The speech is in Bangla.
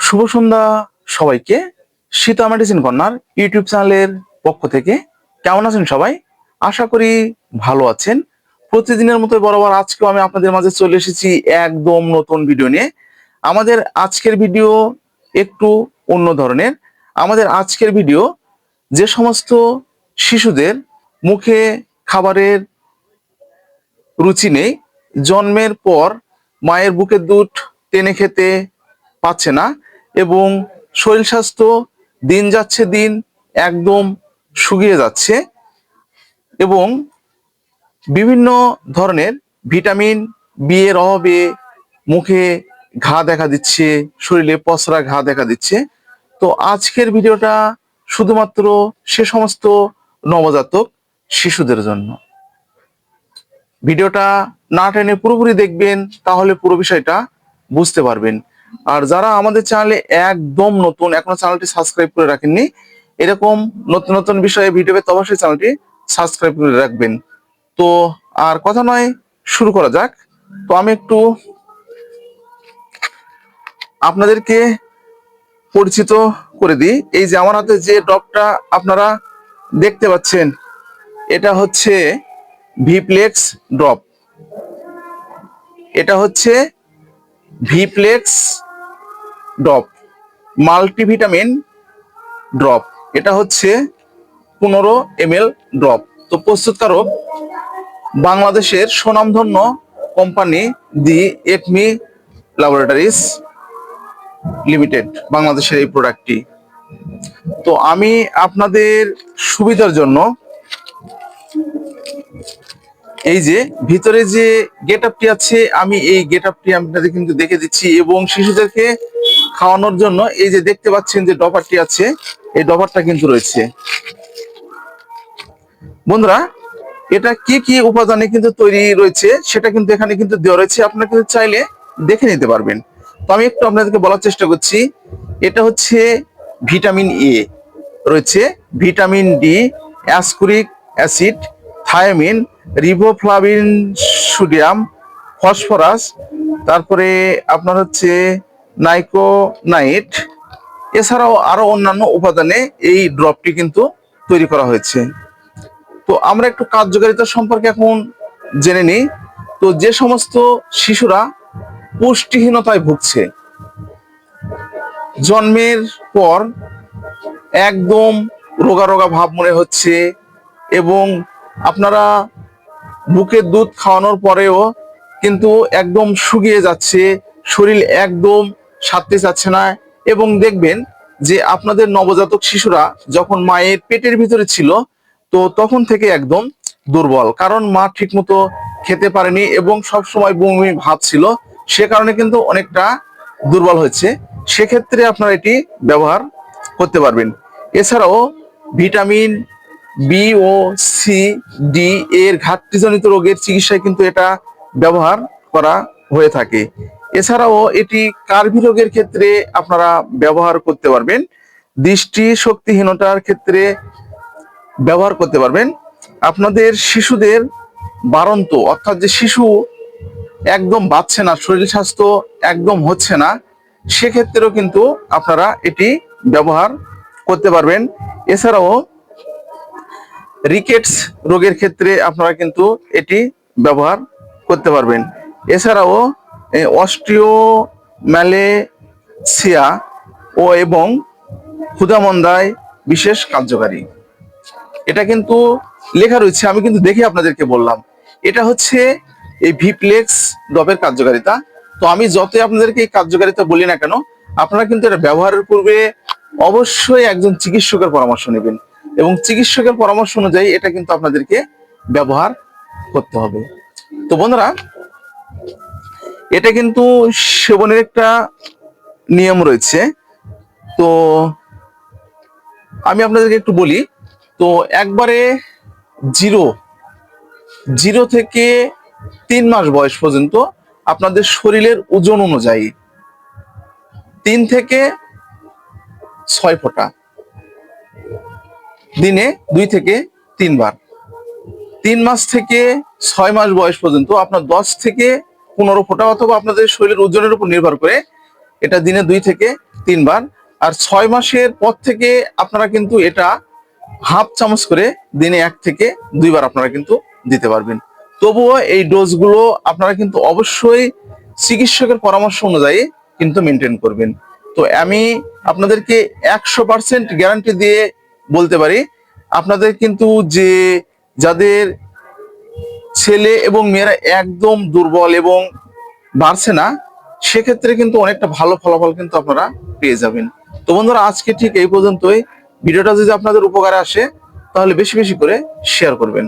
শুভ সন্ধ্যা সবাইকে। সীতা মেডিসিন কর্নার ইউটিউব চ্যানেলের পক্ষ থেকে কেমন আছেন সবাই? আশা করি ভালো আছেন। প্রতিদিনের মতো বরাবর আজকেও আমি আপনাদের মাঝে চলে এসেছি একদম নতুন ভিডিও নিয়ে। আমাদের আজকের ভিডিও একটু অন্য ধরনের। আমাদের আজকের ভিডিও যে সমস্ত শিশুদের মুখে খাবারের রুচি নেই, জন্মের পর মায়ের বুকের দুধ টেনে খেতে পাচ্ছে না এবং শরীর স্বাস্থ্য দিন যাচ্ছে দিন একদম শুকিয়ে যাচ্ছে এবং বিভিন্ন ধরনের ভিটামিন বি এর অভাবে মুখে ঘা দেখা দিচ্ছে, শরীরে পসরা ঘা দেখা দিচ্ছে। তো আজকের ভিডিওটা শুধুমাত্র সে সমস্ত নবজাতক শিশুদের জন্য। ভিডিওটা না টেনে পুরোপুরি দেখবেন, তাহলে পুরো বিষয়টা বুঝতে পারবেন। আর যারা আমাদের চ্যানেলে একদম নতুন, এখনো চ্যানেলটি সাবস্ক্রাইব করে রাখেননি, এরকম নতুন নতুন বিষয়ে ভিডিও পেতে অবশ্যই চ্যানেলটি সাবস্ক্রাইব করে রাখবেন। তো আর কথা নয়, শুরু করা যাক। তো আমি একটু আপনাদেরকে পরিচিত করে দিই। এই যে আমার হাতে যে ড্রপটা আপনারা দেখতে পাচ্ছেন, এটা হচ্ছে ভিপ্লেক্স ড্রপ। এটা হচ্ছে ভিপ্লেক্স ড্রপ মাল্টিভিটামিন ড্রপ। এটা হচ্ছে 15 ml ড্রপ। তো প্রস্তুতকারক বাংলাদেশের স্বনামধন্য company the Acme laboratories limited, বাংলাদেশের এই প্রোডাক্টটি। তো আমি আপনাদের সুবিধার জন্য এই যে ভিতরে যে গেট আপটি আছে, আমি এই গেট আপটি আপনাদের কিন্তু দেখে দিচ্ছি এবং শিশুদেরকে খাওয়ানোর জন্য এই যে দেখতে পাচ্ছেন যে ডপারটি আছে, এই ডপারটা কিন্তু রয়েছে। বন্ধুরা, এটা কি কি উপাদানে কিন্তু তৈরি রয়েছে সেটা কিন্তু এখানে কিন্তু দেওয়া রয়েছে, আপনারা কিন্তু চাইলে দেখে নিতে পারবেন। তো আমি একটু আপনাদেরকে বলার চেষ্টা করছি। এটা হচ্ছে ভিটামিন এ রয়েছে, vitamin D, ascorbic acid, thiamine, riboflavin, sodium, phosphorus, তারপরে আপনার হচ্ছে নাইকোনাইট, এছাড়াও আরো অন্যান্য উপাদানে এই ড্রপটি কিন্তু তৈরি করা হয়েছে। তো আমরা একটু কার্যকারিতা সম্পর্কে এখন জেনে নিই। তো যে সমস্ত শিশুরা পুষ্টিহীনতায় ভুগছে, জন্মের পর একদম রোগা রোগা ভাব মনে হচ্ছে এবং আপনারা বুকের দুধ খাওয়ানোর পরেও কিন্তু একদম শুকিয়ে যাচ্ছে, শরীর একদম সারতে চাচ্ছে না, এবং দেখবেন যে আপনাদের নবজাতক শিশুরা যখন মায়ের পেটের ভিতরে ছিল, তো তখন থেকে একদম দুর্বল, কারণ মা ঠিকমতো খেতে পারেনি এবং সব সময় বমি ভাব ছিল, সে কারণে কিন্তু অনেকটা দুর্বল হয়েছে। সেক্ষেত্রে আপনারা এটি ব্যবহার করতে পারবেন। এছাড়াও ভিটামিন বি ও সি, ডি এর ঘাটতিজনিত রোগের চিকিৎসায় কিন্তু এটা ব্যবহার করা হয়ে থাকে। এছাড়াও এটি কার্ভি রোগের ক্ষেত্রে আপনারা ব্যবহার করতে পারবেন, দৃষ্টি শক্তিহীনতার ক্ষেত্রে ব্যবহার করতে পারবেন। আপনাদের শিশুদের বাড়ন্ত, অর্থাৎ যে শিশু একদম বাড়ছে না, শরীর স্বাস্থ্য একদম হচ্ছে না, সেক্ষেত্রেও কিন্তু আপনারা এটি ব্যবহার করতে পারবেন। এছাড়াও রিকেটস রোগের ক্ষেত্রে আপনারা কিন্তু এটি ব্যবহার করতে পারবেন। এছাড়াও অস্টিওম্যালেসিয়া ও এবং ক্ষুধামন্দায় বিশেষ কার্যকারী। এটা কিন্তু লেখা রয়েছে, আমি কিন্তু দেখে আপনাদেরকে বললাম। এটা হচ্ছে এই ভিপ্লেক্স ড্রপের কার্যকারিতা। তো আমি যতই আপনাদেরকে এই কার্যকারিতা বলি না কেন, আপনারা কিন্তু এটা ব্যবহারের পূর্বে অবশ্যই একজন চিকিৎসকের পরামর্শ নেবেন এবং চিকিৎসকের পরামর্শ অনুযায়ী এটা কিন্তু আপনাদেরকে ব্যবহার করতে হবে। তো বন্ধুরা, এটা কিন্তু সেবনের একটা নিয়ম রয়েছে। তো আমি আপনাদেরকে একটু বলি। তো একবারে জিরো জিরো থেকে 3 মাস বয়স পর্যন্ত আপনাদের শরীরের ওজন অনুযায়ী 3 থেকে 6 ফোঁটা দিনে 2 থেকে 3 বার। 3 মাস থেকে 6 মাস বয়স পর্যন্ত আপনার 10 থেকে 15 ফোঁটা, অথবা আপনাদের শরীরের ওজনের উপর নির্ভর করে এটা দিনে 2 থেকে 3 বার। আর 6 মাসের পর থেকে আপনারা কিন্তু এটা হাফ চামচ করে দিনে 1 থেকে 2 বার আপনারা কিন্তু দিতে পারবেন। তবুও এই ডোজগুলো আপনারা কিন্তু অবশ্যই চিকিৎসকের পরামর্শ অনুযায়ী কিন্তু মেনটেন করবেন। তো আমি আপনাদেরকে 100% গ্যারান্টি দিয়ে বলতে পারি, আপনাদের কিন্তু যাদের ছেলে এবং মেয়েরা একদম দুর্বল এবং বাড়ছে না, সেক্ষেত্রে কিন্তু অনেকটা ভালো ফলাফল কিন্তু আপনারা পেয়ে যাবেন। তো বন্ধুরা, আজকে ঠিক এই পর্যন্তই। ভিডিওটা যদি আপনাদের উপকারে আসে তাহলে বেশি বেশি করে শেয়ার করবেন।